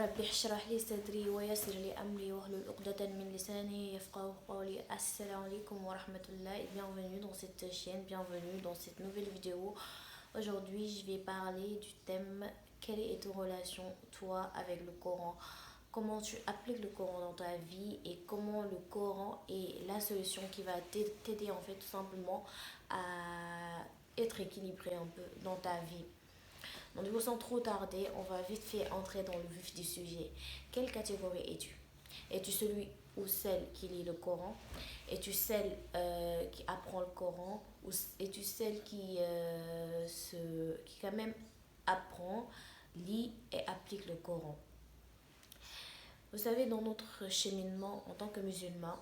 رب اشرح لي صدري ويسر لي أمري واحلل عقدة من لساني يفقهوا قولي. Assalamu alaikum wa rahmatullah et bienvenue dans cette chaîne, bienvenue dans cette nouvelle vidéo. Aujourd'hui, je vais parler du thème quelle est ton relation, toi, avec le Coran? Comment tu appliques le Coran dans ta vie et comment le Coran est la solution qui va t'aider en fait tout simplement à être équilibré un peu dans ta vie. Donc, du coup, sans trop tarder, on va vite fait entrer dans le vif du sujet. Quelle catégorie es-tu? Es-tu celui ou celle qui lit le Coran? Es-tu celle qui apprend le Coran? Ou es-tu celle qui quand même apprend, lit et applique le Coran? Vous savez, dans notre cheminement en tant que musulman,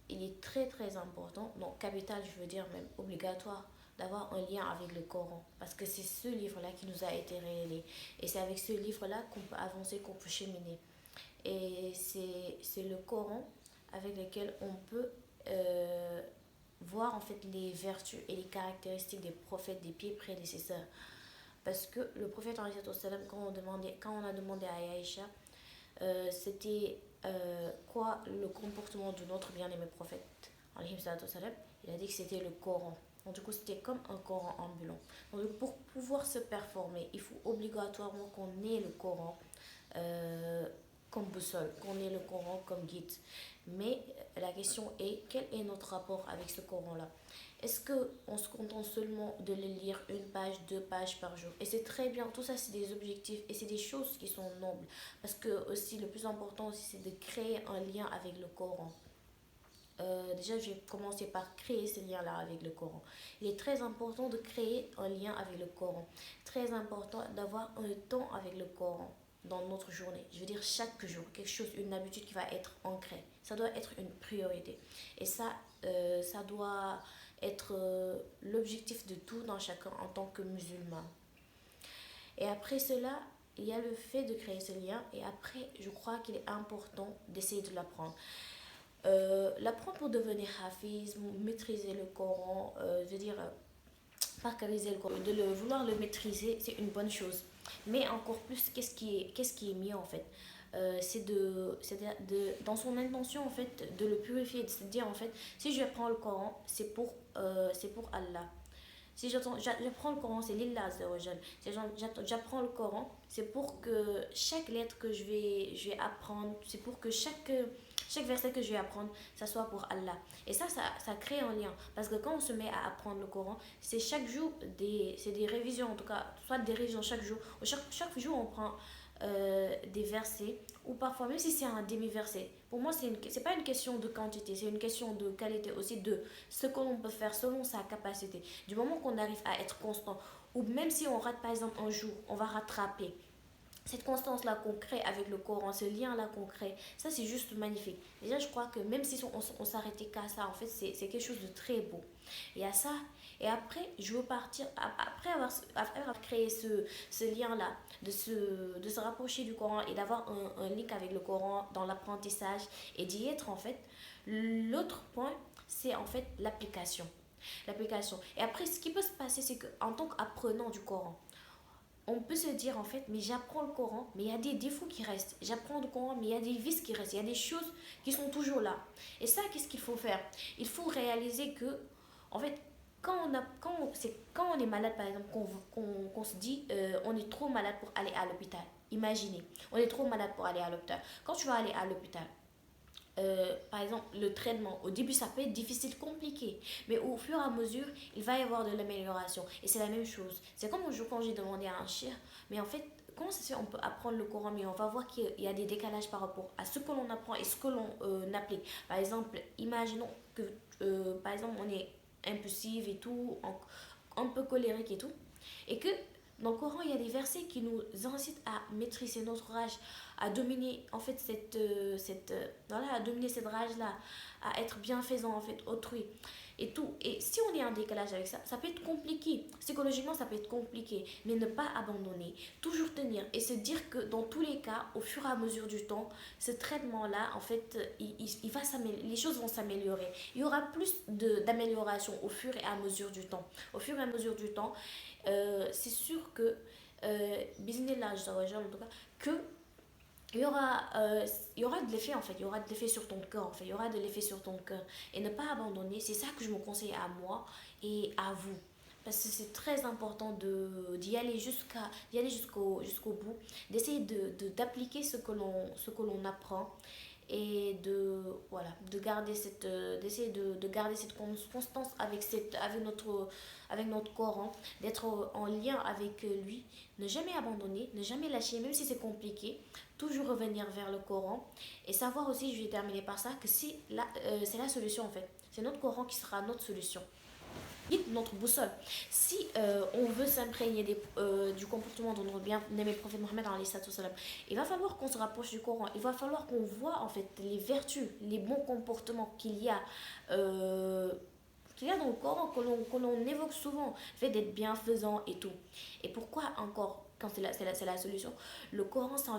il est très très important, donc capital, je veux dire même obligatoire, d'avoir un lien avec le Coran. Parce que c'est ce livre-là qui nous a été révélé. Et c'est avec ce livre-là qu'on peut avancer, qu'on peut cheminer. Et c'est le Coran avec lequel on peut voir en fait les vertus et les caractéristiques des prophètes, des pieds prédécesseurs. Parce que le prophète, quand on a demandé à Aïcha, c'était quoi le comportement de notre bien-aimé prophète, il a dit que c'était le Coran. Donc, du coup, c'était comme un Coran ambulant. Donc, pour pouvoir se performer, il faut obligatoirement qu'on ait le Coran comme boussole, qu'on ait le Coran comme guide. Mais la question est, quel est notre rapport avec ce Coran-là? Est-ce qu'on se contente seulement de le lire une page, deux pages par jour? Et c'est très bien, tout ça c'est des objectifs et c'est des choses qui sont nobles. Parce que aussi le plus important aussi c'est de créer un lien avec le Coran. Déjà, je vais commencer par créer ce lien-là avec le Coran. Il est très important de créer un lien avec le Coran. Très important d'avoir un temps avec le Coran dans notre journée. Je veux dire chaque jour, quelque chose, une habitude qui va être ancrée. Ça doit être une priorité. Et ça doit être l'objectif de tout dans chacun en tant que musulman. Et après cela, il y a le fait de créer ce lien. Et après, je crois qu'il est important d'essayer de l'apprendre. L'apprendre pour devenir hafiz, maîtriser le Coran, je veux dire, parcariser le Coran, vouloir le maîtriser, c'est une bonne chose. Mais encore plus, qu'est-ce qui est mieux en fait? Dans son intention en fait, de le purifier, de se dire en fait, si je prends le Coran, c'est pour Allah. Si j'apprends le Coran, c'est l'Illah Azzawajal. Si j'apprends le Coran, c'est pour que chaque lettre que je vais apprendre, c'est pour que chaque verset que je vais apprendre, ça soit pour Allah. Et ça crée un lien. Parce que quand on se met à apprendre le Coran, c'est chaque jour, c'est des révisions en tout cas, soit des révisions chaque jour. Chaque jour, on prend des versets, ou parfois, même si c'est un demi-verset, pour moi, c'est pas une question de quantité, c'est une question de qualité aussi, de ce que l'on peut faire selon sa capacité. Du moment qu'on arrive à être constant, ou même si on rate par exemple un jour, on va rattraper cette constance-là qu'on crée avec le Coran, ce lien-là qu'on crée, ça c'est juste magnifique. Déjà, je crois que même si on s'arrêtait qu'à ça, en fait, c'est quelque chose de très beau. Il y a ça. Et après, je veux partir, après avoir créé ce lien-là, de se rapprocher du Coran et d'avoir un link avec le Coran dans l'apprentissage et d'y être en fait. L'autre point, c'est en fait l'application. L'application. Et après, ce qui peut se passer, c'est qu'en tant qu'apprenant du Coran, on peut se dire en fait, mais j'apprends le Coran, mais il y a des défauts qui restent. J'apprends le Coran, mais il y a des vices qui restent. Il y a des choses qui sont toujours là. Et ça, qu'est-ce qu'il faut faire? Il faut réaliser que, en fait, quand on est malade, par exemple, qu'on se dit on est trop malade pour aller à l'hôpital. Imaginez, on est trop malade pour aller à l'hôpital. Quand tu vas aller à l'hôpital, par exemple, le traitement, au début, ça peut être difficile, compliqué. Mais au fur et à mesure, il va y avoir de l'amélioration. Et c'est la même chose. C'est comme un jour quand j'ai demandé à un chien, mais en fait, comment ça se fait on peut apprendre le Coran, mais on va voir qu'il y a des décalages par rapport à ce que l'on apprend et ce que l'on applique. Par exemple, imaginons que, par exemple, on est impulsif et tout, un peu colérique et tout, et que dans le Coran, il y a des versets qui nous incitent à maîtriser notre rage, à dominer en fait voilà, à dominer cette rage-là, à être bienfaisant en fait autrui et tout. Et si on est en décalage avec ça, ça peut être compliqué. Psychologiquement, ça peut être compliqué, mais ne pas abandonner, toujours tenir et se dire que dans tous les cas, au fur et à mesure du temps, ce traitement-là, en fait, il va les choses vont s'améliorer. Il y aura plus d'amélioration au fur et à mesure du temps. Au fur et à mesure du temps, c'est sûr que, bismillah, en tout cas, que il y aura, il y aura de l'effet en fait, il y aura de l'effet sur ton cœur en fait, il y aura de l'effet sur ton cœur. Et ne pas abandonner, c'est ça que je me conseille à moi et à vous. Parce que c'est très important d'y aller d'y aller jusqu'au bout, d'essayer d'appliquer ce que l'on apprend et voilà, d'essayer de garder cette constance avec notre Coran, d'être en lien avec lui, ne jamais abandonner, ne jamais lâcher, même si c'est compliqué, toujours revenir vers le Coran et savoir aussi, je vais terminer par ça, que c'est la solution en fait. C'est notre Coran qui sera notre solution, notre boussole. Si on veut s'imprégner du comportement de notre bien-aimé prophète Mohammed, il va falloir qu'on se rapproche du Coran. Il va falloir qu'on voit en fait les vertus, les bons comportements euh, qu'il y a dans le Coran, que l'on évoque souvent, le fait d'être bienfaisant et tout. Et pourquoi encore, quand c'est la solution, le Coran, ça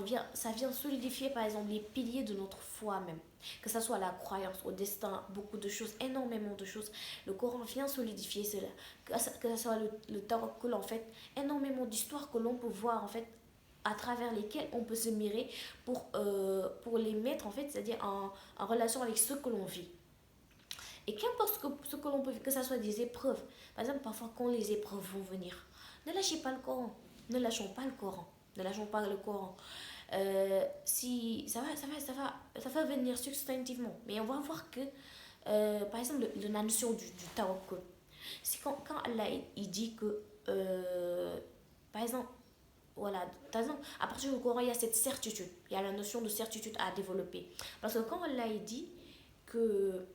vient solidifier par exemple les piliers de notre foi même. Que ce soit la croyance au destin, beaucoup de choses, énormément de choses. Le Coran vient solidifier cela. Que ce soit le tawakkul en fait, énormément d'histoires que l'on peut voir en fait à travers lesquelles on peut se mirer pour les mettre en fait, c'est-à-dire en relation avec ce que l'on vit. Et qu'importe ce que l'on peut vivre, que ce soit des épreuves, par exemple, parfois quand les épreuves vont venir, ne lâchez pas le Coran. Ne lâchons pas le Coran. Ne lâchons pas le Coran. Si ça va venir substantivement, mais on va voir que, par exemple, la notion du tawakkul, c'est quand Allah il dit que, par exemple, voilà, par exemple, à partir du Coran, il y a cette certitude, il y a la notion de certitude à développer. Parce que quand Allah il dit que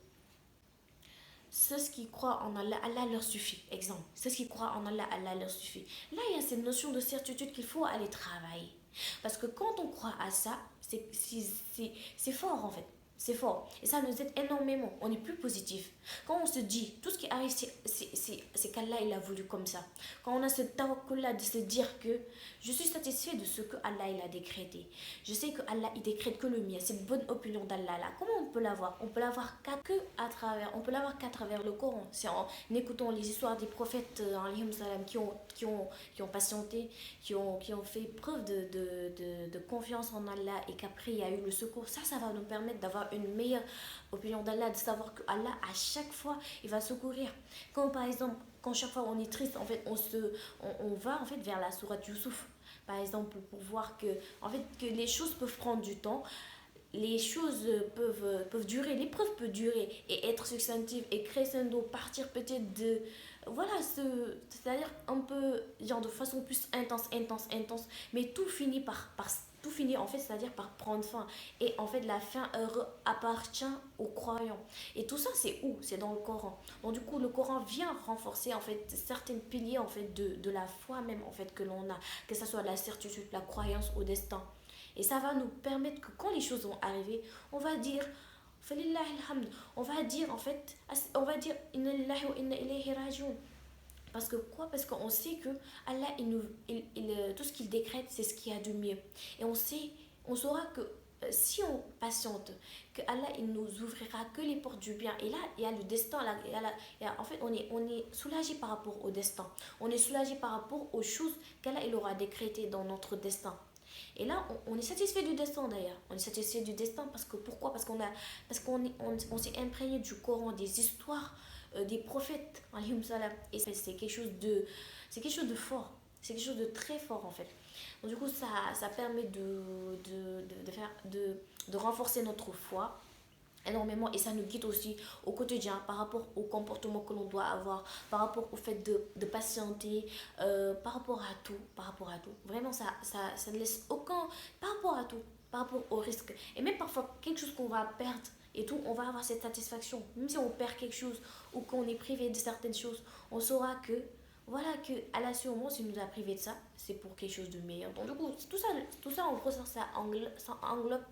ceux qui croient en Allah, Allah leur suffit. Exemple, ceux qui croient en Allah, Allah leur suffit. Là, il y a cette notion de certitude qu'il faut aller travailler. Parce que quand on croit à ça, c'est fort en fait. C'est fort. Et ça nous aide énormément. On est plus positif. Quand on se dit, tout ce qui arrive, c'est qu'Allah, il a voulu comme ça. Quand on a ce tawakkul-là de se dire que je suis satisfait de ce que Allah, il a décrété. Je sais que Allah, il décrète que le mien. Cette bonne opinion d'Allah, là. Comment on peut l'avoir? On peut l'avoir on peut l'avoir qu'à travers le Coran. C'est en écoutant les histoires des prophètes qui ont patienté, qui ont fait preuve de confiance en Allah et qu'après il y a eu le secours. Ça va nous permettre d'avoir une meilleure opinion d'Allah, de savoir que Allah, à chaque fois, il va secourir. Quand par exemple, quand chaque fois on est triste, en fait, on va en fait vers la sourate Youssouf, par exemple, pour voir que, en fait, que les choses peuvent prendre du temps, les choses peuvent durer, l'épreuve peut durer et être substantive et crescendo, partir peut-être de. Voilà, c'est-à-dire un peu, genre de façon plus intense, mais tout finit en fait, c'est-à-dire par prendre fin. Et en fait, la fin appartient aux croyants. Et tout ça, c'est où? C'est dans le Coran. Donc, du coup, le Coran vient renforcer en fait certains piliers en fait de la foi même en fait que l'on a, que ce soit la certitude, la croyance au destin. Et ça va nous permettre que quand les choses vont arriver, on va dire, on va dire en fait, on va dire inna lillahi wa inna ilayhi rajiun. Parce que quoi? Parce qu'on sait que Allah, tout ce qu'il décrète, c'est ce qu'il y a de mieux. Et on saura que si on patiente, que Allah, il nous ouvrira que les portes du bien. Et là, il y a le destin. Là, en fait, on est soulagé par rapport au destin. On est soulagé par rapport aux choses qu'Allah, il aura décrétées dans notre destin. Et là, on est satisfait du destin d'ailleurs. On est satisfait du destin parce que pourquoi? Parce on s'est imprégné du Coran, des histoires des prophètes, alayhim salam. Et c'est quelque chose de fort. C'est quelque chose de très fort en fait. Donc du coup, ça permet de renforcer notre foi énormément et ça nous guide aussi au quotidien par rapport au comportement que l'on doit avoir, par rapport au fait de patienter, par rapport à tout. Vraiment, ça ne laisse aucun, par rapport à tout, par rapport au risque. Et même parfois, quelque chose qu'on va perdre et tout, on va avoir cette satisfaction. Même si on perd quelque chose ou qu'on est privé de certaines choses, on saura que voilà que à la sûrement s'il nous a privé de ça c'est pour quelque chose de meilleur. Donc du coup tout ça en gros ça englobe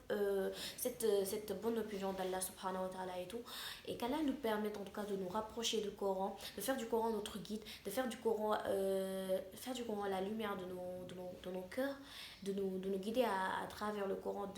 cette bonne opinion d'Allah subhanahu wa ta'ala et tout et qu'Allah nous permette en tout cas de nous rapprocher du Coran, de faire du Coran notre guide, de faire du Coran la lumière de nos cœurs, de nous guider à travers le Coran,